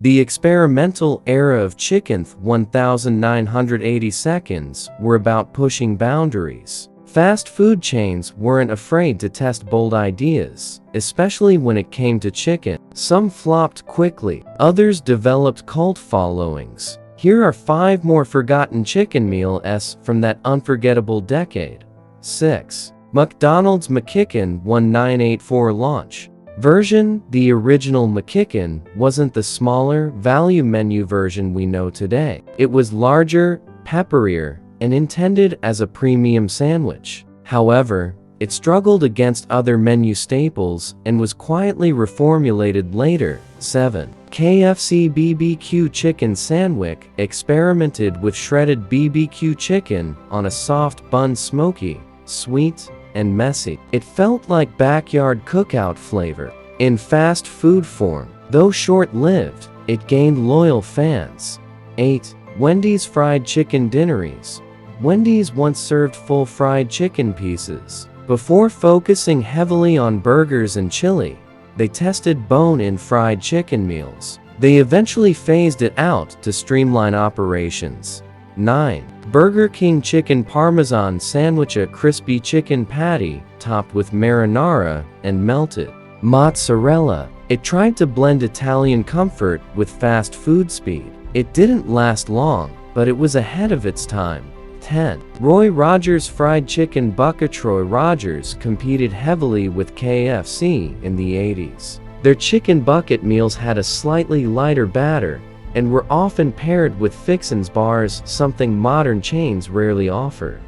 The experimental era of chicken 1980 seconds were about pushing boundaries. Fast food chains weren't afraid to test bold ideas, especially when it came to chicken. Some flopped quickly, others developed cult followings. Here are 5 more forgotten chicken meals from that unforgettable decade. 6. McDonald's McChicken 1984 launch. Version: the original McChicken wasn't the smaller, value menu version we know today. It was larger, pepperier, and intended as a premium sandwich. However, it struggled against other menu staples and was quietly reformulated later. 7. KFC BBQ Chicken Sandwich experimented with shredded BBQ chicken on a soft bun, smoky, sweet, and messy. It felt like backyard cookout flavor. In fast food form, though short-lived, it gained loyal fans. 8. Wendy's Fried Chicken Dinneries. Wendy's once served full fried chicken pieces. Before focusing heavily on burgers and chili, they tested bone-in fried chicken meals. They eventually phased it out to streamline operations. 9. Burger King Chicken Parmesan Sandwich, a crispy chicken patty topped with marinara and melted mozzarella. It tried to blend Italian comfort with fast food speed. It didn't last long, but it was ahead of its time. 10. Roy Rogers Fried Chicken Bucket. Roy Rogers competed heavily with KFC in the 80s. Their chicken bucket meals had a slightly lighter batter and were often paired with fixins bars, something modern chains rarely offer.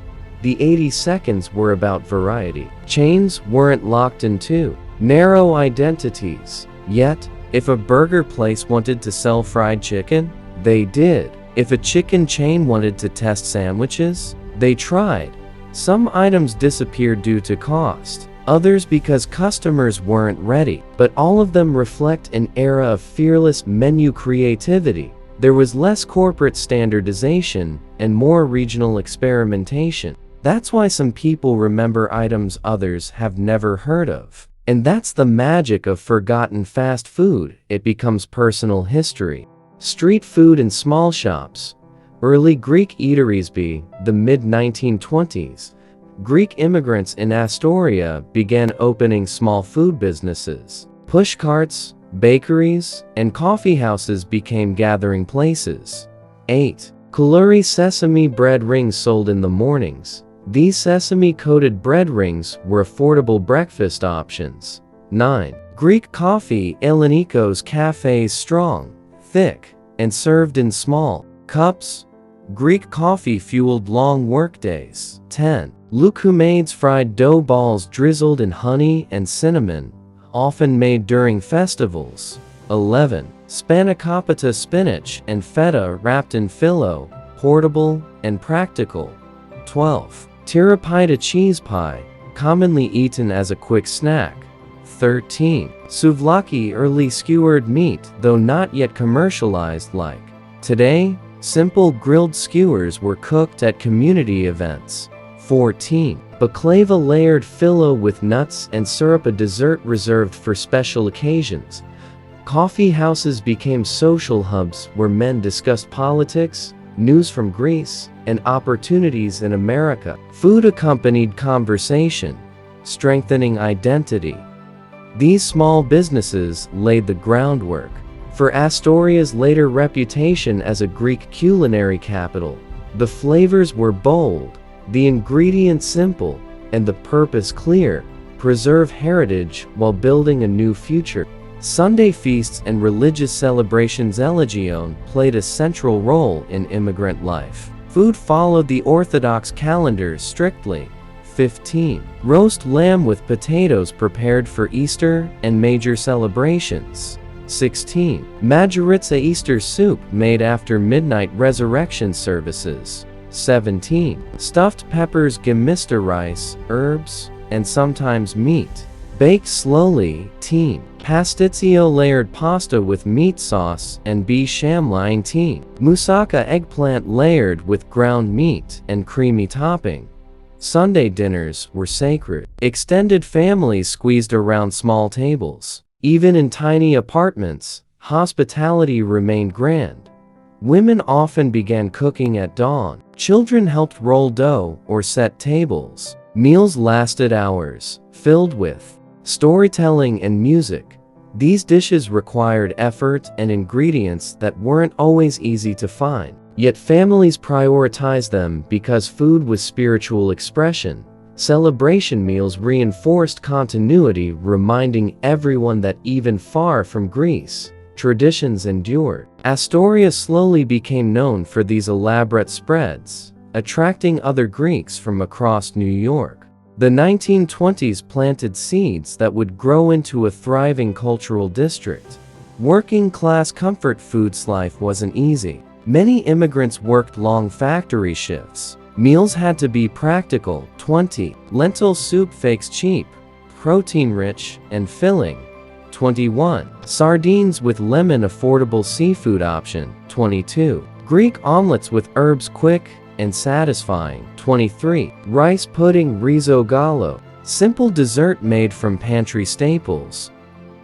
The 80 seconds were about variety. Chains weren't locked into narrow identities. Yet, if a burger place wanted to sell fried chicken, they did. If a chicken chain wanted to test sandwiches, they tried. Some items disappeared due to cost, others because customers weren't ready, but all of them reflect an era of fearless menu creativity. There was less corporate standardization and more regional experimentation. That's why some people remember items others have never heard of. And that's the magic of forgotten fast food. It becomes personal history. Street food and small shops. Early Greek eateries. By the mid-1920s, Greek immigrants in Astoria began opening small food businesses. Pushcarts, bakeries, and coffeehouses became gathering places. 8. Kaluri sesame bread rings sold in the mornings. These sesame-coated bread rings were affordable breakfast options. 9. Greek coffee. Ellenikos cafes, strong, thick, and served in small cups. Greek coffee fueled long workdays. 10. Loukoumades fried dough balls drizzled in honey and cinnamon, often made during festivals. 11. Spanakopita spinach and feta wrapped in filo, portable and practical. 12. Tirapita cheese pie, commonly eaten as a quick snack. 13. Souvlaki early skewered meat, though not yet commercialized like today. Simple grilled skewers were cooked at community events. 14. Baklava layered filo with nuts and syrup, a dessert reserved for special occasions. Coffee houses became social hubs where men discussed politics, news from Greece, and opportunities in America. Food accompanied conversation, strengthening identity. These small businesses laid the groundwork for Astoria's later reputation as a Greek culinary capital. The flavors were bold, the ingredients simple, and the purpose clear: preserve heritage while building a new future. Sunday feasts and religious celebrations. Elegion played a central role in immigrant life. Food followed the Orthodox calendar strictly. 15. Roast lamb with potatoes prepared for Easter and major celebrations. 16. Majoritza Easter soup made after midnight resurrection services. 17. Stuffed peppers, gemister rice, herbs, and sometimes meat, baked slowly. 18. Pasticcio layered pasta with meat sauce and bechamel. 19. Moussaka eggplant layered with ground meat and creamy topping. Sunday dinners were sacred. Extended families squeezed around small tables. Even in tiny apartments, Hospitality remained grand. Women often began cooking at dawn. Children helped roll dough or set tables. Meals lasted hours, filled with storytelling and music. These dishes required effort and ingredients that weren't always easy to find. Yet families prioritized them because food was spiritual expression. Celebration meals reinforced continuity, reminding everyone that even far from Greece, traditions endured. Astoria slowly became known for these elaborate spreads, attracting other Greeks from across New York. The 1920s planted seeds that would grow into a thriving cultural district. Working-class comfort foods life wasn't easy. Many immigrants worked long factory shifts. Meals had to be practical. 20. Lentil soup fakes cheap, protein-rich, and filling. 21. Sardines with lemon affordable seafood option. 22. Greek omelets with herbs quick and satisfying. 23. Rice pudding riso gallo. Simple dessert made from pantry staples.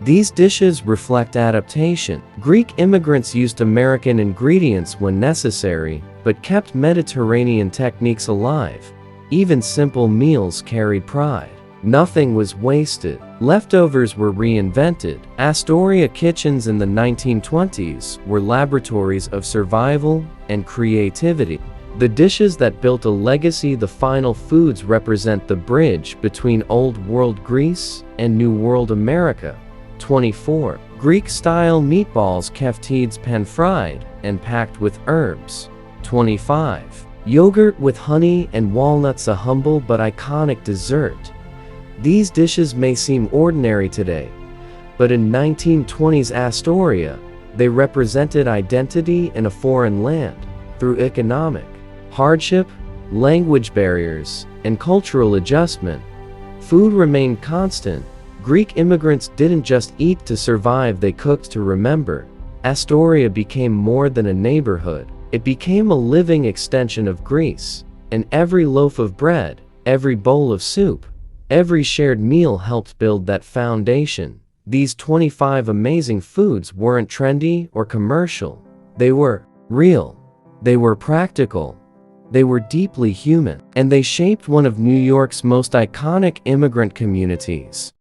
These dishes reflect adaptation. Greek immigrants used American ingredients when necessary, but kept Mediterranean techniques alive. Even simple meals carried pride. Nothing was wasted. Leftovers were reinvented. Astoria kitchens in the 1920s were laboratories of survival and creativity. The dishes that built a legacy, the final foods, represent the bridge between Old World Greece and New World America. 24. Greek-style meatballs, keftides, pan-fried and packed with herbs. 25. Yogurt with honey and walnuts, a humble but iconic dessert. These dishes may seem ordinary today, but in 1920s Astoria, they represented identity in a foreign land. Through economic hardship, language barriers, and cultural adjustment, food remained constant. Greek immigrants didn't just eat to survive, they cooked to remember. Astoria became more than a neighborhood. It became a living extension of Greece. And every loaf of bread, every bowl of soup, every shared meal helped build that foundation. These 25 amazing foods weren't trendy or commercial. They were real. They were practical. They were deeply human. And they shaped one of New York's most iconic immigrant communities.